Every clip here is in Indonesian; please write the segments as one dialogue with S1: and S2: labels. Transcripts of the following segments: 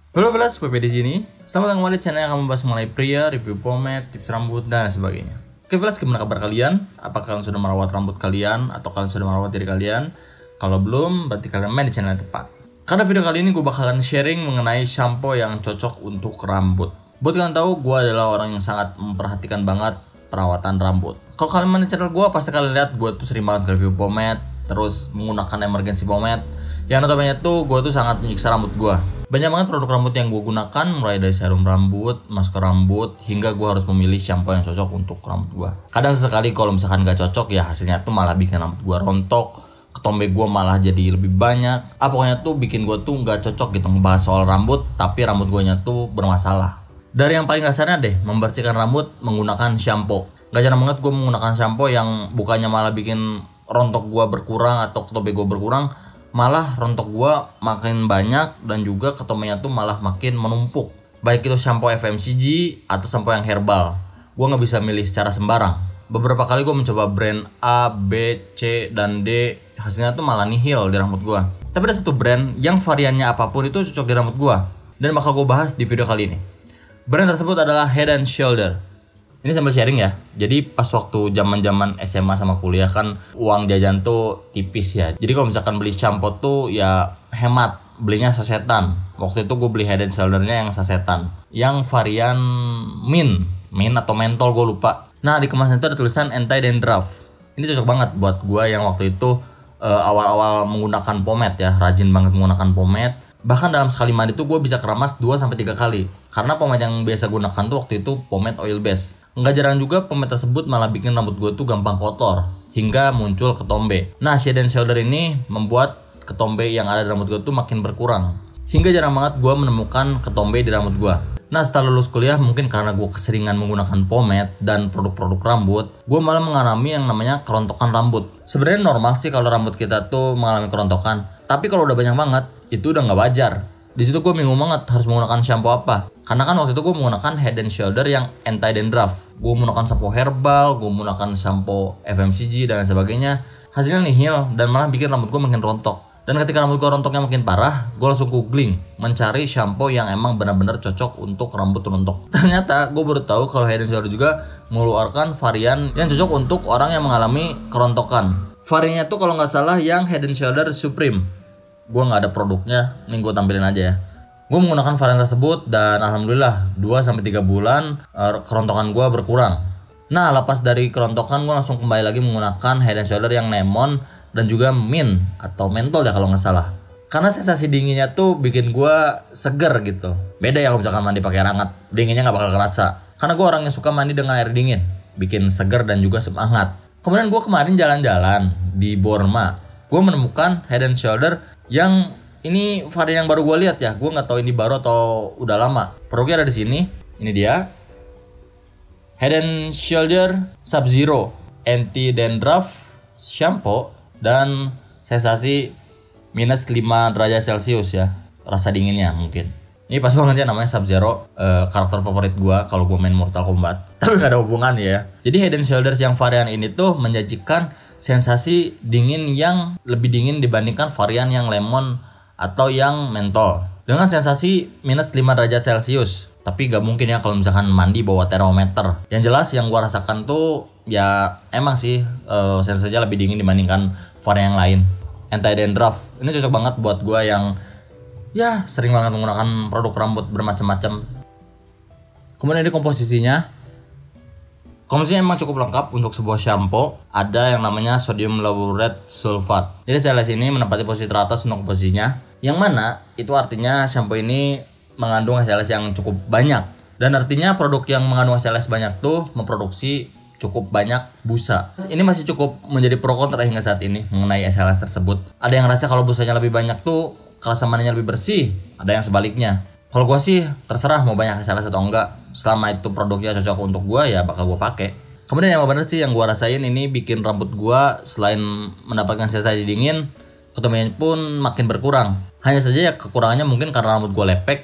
S1: Halo Velas, PP di sini. Selamat datang kembali di channel yang akan membahas mengenai pria, review pomade, tips rambut, dan sebagainya. Oke Velas, gimana kabar kalian? Apakah kalian sudah merawat rambut kalian? Atau kalian sudah merawat diri kalian? Kalau belum, berarti kalian main di channel yang tepat. Karena video kali ini gue bakalan sharing mengenai shampoo yang cocok untuk rambut. Buat kalian tahu, gue adalah orang yang sangat memperhatikan banget perawatan rambut. Kalau kalian main di channel gue, pasti kalian lihat gue tuh sering banget review pomade, terus menggunakan emergency pomade. Yang notabene tuh gue tuh sangat menyiksa rambut gue. Banyak banget produk rambut yang gue gunakan, mulai dari serum rambut, masker rambut, hingga gue harus memilih shampoo yang cocok untuk rambut gue. Kadang sesekali kalau misalkan gak cocok, ya hasilnya tuh malah bikin rambut gue rontok, ketombe gue malah jadi lebih banyak. Pokoknya tuh bikin gue tuh gak cocok gitu ngebahas soal rambut, tapi rambut gue nya tuh bermasalah. Dari yang paling dasarnya deh, membersihkan rambut menggunakan shampoo. Gak jarang banget gue menggunakan shampoo yang bukannya malah bikin rontok gue berkurang atau ketombe gue berkurang, malah rontok gua makin banyak dan juga ketombenya tuh malah makin menumpuk. Baik itu shampoo FMCG atau shampoo yang herbal, gua nggak bisa milih secara sembarang. Beberapa kali gua mencoba brand A, B, C, dan D, hasilnya tuh malah nihil di rambut gua. Tapi ada satu brand yang variannya apapun itu cocok di rambut gua, dan bakal gua bahas di video kali ini. Brand tersebut adalah Head and Shoulder. Ini sambil sharing ya. Jadi pas waktu zaman SMA sama kuliah kan uang jajan tuh tipis ya. Jadi kalau misalkan beli shampoo tuh ya hemat, belinya sasetan. Waktu itu gue beli Head and Shoulder-nya yang sasetan, yang varian mint atau mentol gue lupa. Nah di kemasan itu ada tulisan anti dandruff. Ini cocok banget buat gue yang waktu itu awal-awal menggunakan pomade ya, rajin banget menggunakan pomade. Bahkan dalam sekali mandi tuh gue bisa keramas 2-3 kali. Karena pomade yang biasa gunakan tuh waktu itu pomade oil base. Nggak jarang juga pomade tersebut malah bikin rambut gue tuh gampang kotor hingga muncul ketombe. Nah, Head and Shoulder ini membuat ketombe yang ada di rambut gue tuh makin berkurang. Hingga jarang banget gue menemukan ketombe di rambut gue. Nah, setelah lulus kuliah, mungkin karena gue keseringan menggunakan pomade dan produk-produk rambut, gue malah mengalami yang namanya kerontokan rambut. Sebenarnya normal sih kalau rambut kita tuh mengalami kerontokan, tapi kalau udah banyak banget, itu udah nggak wajar. Di situ gue bingung banget harus menggunakan shampoo apa. Karena kan waktu itu gue menggunakan Head and Shoulder yang anti dandruff. Gue menggunakan shampoo herbal, gue menggunakan shampoo FMCG dan sebagainya. Hasilnya nihil dan malah bikin rambut gue makin rontok. Dan ketika rambut gue rontoknya makin parah, gue langsung googling mencari shampoo yang emang benar-benar cocok untuk rambut rontok. Ternyata gue baru tahu kalau Head and Shoulder juga mengeluarkan varian yang cocok untuk orang yang mengalami kerontokan. Variannya tuh kalau nggak salah yang Head and Shoulder Supreme. Gue nggak ada produknya, ini gue tampilin aja ya. Gue menggunakan varian tersebut dan alhamdulillah 2-3 bulan kerontokan gue berkurang. Nah, lepas dari kerontokan gue langsung kembali lagi menggunakan Head and Shoulder yang lemon dan juga mint atau mentol ya kalau nggak salah. Karena sensasi dinginnya tuh bikin gue seger gitu. Beda ya kalau misalkan mandi pakai air hangat, dinginnya nggak bakal kerasa. Karena gue orang yang suka mandi dengan air dingin, bikin seger dan juga semangat. Kemudian gue kemarin jalan-jalan di Borma, gue menemukan Head and Shoulder yang ini varian yang baru gue lihat ya. Gue nggak tahu ini baru atau udah lama. Produknya ada di sini. Ini dia. Head and Shoulder Sub-Zero Anti Dandruff Shampoo dan sensasi minus 5 derajat Celcius ya. Rasa dinginnya mungkin. Ini pas banget ya namanya Sub-Zero, karakter favorit gue kalau gue main Mortal Kombat. Tapi gak ada hubungan ya. Jadi Head and Shoulders yang varian ini tuh menjanjikan sensasi dingin yang lebih dingin dibandingkan varian yang lemon atau yang mentol. Dengan sensasi minus 5 derajat Celcius. Tapi gak mungkin ya kalau misalkan mandi bawa termometer. Yang jelas yang gua rasakan tuh ya emang sih sensasinya lebih dingin dibandingkan varian yang lain. Anti dandruff. Ini cocok banget buat gua yang ya sering banget menggunakan produk rambut bermacam-macam. Kemudian ini komposisinya. Komposisinya emang cukup lengkap untuk sebuah shampoo. Ada yang namanya sodium laureth sulfate. Jadi SLS ini menempati posisi teratas untuk komposisinya. Yang mana itu artinya shampoo ini mengandung SLS yang cukup banyak. Dan artinya produk yang mengandung SLS banyak tuh memproduksi cukup banyak busa. Ini masih cukup menjadi pro kontra hingga saat ini mengenai SLS tersebut. Ada yang rasa kalau busanya lebih banyak tuh kerasa mandinya lebih bersih. Ada yang sebaliknya. Kalau gue sih terserah mau banyak SLS atau enggak. Selama itu produknya cocok untuk gue ya bakal gue pakai. Kemudian yang bener sih yang gue rasain ini bikin rambut gue selain mendapatkan sensasi dingin, ketombenya pun makin berkurang. Hanya saja ya kekurangannya mungkin karena rambut gue lepek.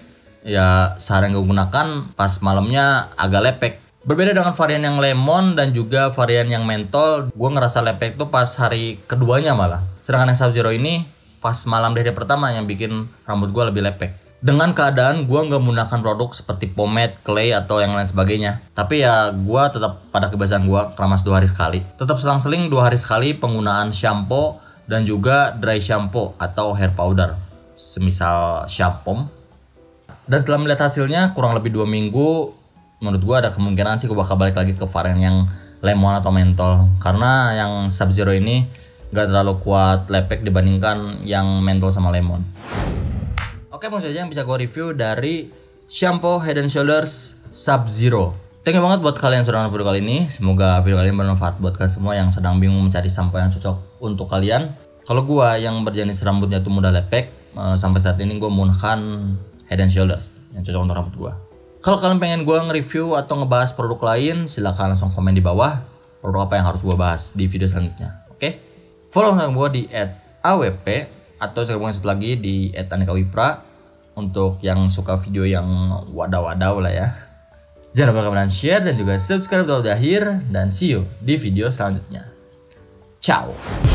S1: Ya sehari yang gue gunakan pas malamnya agak lepek. Berbeda dengan varian yang lemon dan juga varian yang mentol, gue ngerasa lepek tuh pas hari keduanya malah. Sedangkan yang Sub-Zero ini pas malam dari pertama yang bikin rambut gue lebih lepek. Dengan keadaan gue nggak menggunakan produk seperti pomade, clay, atau yang lain sebagainya. Tapi ya gue tetap pada kebiasaan gue keramas 2 hari sekali. Tetap selang-seling 2 hari sekali penggunaan shampoo dan juga dry shampoo atau hair powder, semisal shampoo. Dan setelah melihat hasilnya kurang lebih 2 minggu, menurut gue ada kemungkinan sih gue bakal balik lagi ke varian yang lemon atau mentol. Karena yang Sub-Zero ini gak terlalu kuat lepek dibandingkan yang mentol sama lemon. Oke, langsung saja yang bisa gue review dari shampoo Head & Shoulders Sub-Zero. Thank you banget buat kalian yang sudah nonton video kali ini. Semoga video kalian bermanfaat buat kalian semua yang sedang bingung mencari sampo yang cocok untuk kalian. Kalau gue yang berjenis rambutnya tuh mudah lepek, sampai saat ini gue menggunakan Head & Shoulders yang cocok untuk rambut gue. Kalau kalian pengen gue nge-review atau ngebahas produk lain, silahkan langsung komen di bawah produk apa yang harus gue bahas di video selanjutnya. Oke? Follow gue di @awp atau saya satu lagi di @anekawipra untuk yang suka video yang wadaw-wadaw lah ya. Jangan lupa kalian share dan juga subscribe di akhir, dan see you di video selanjutnya. Ciao.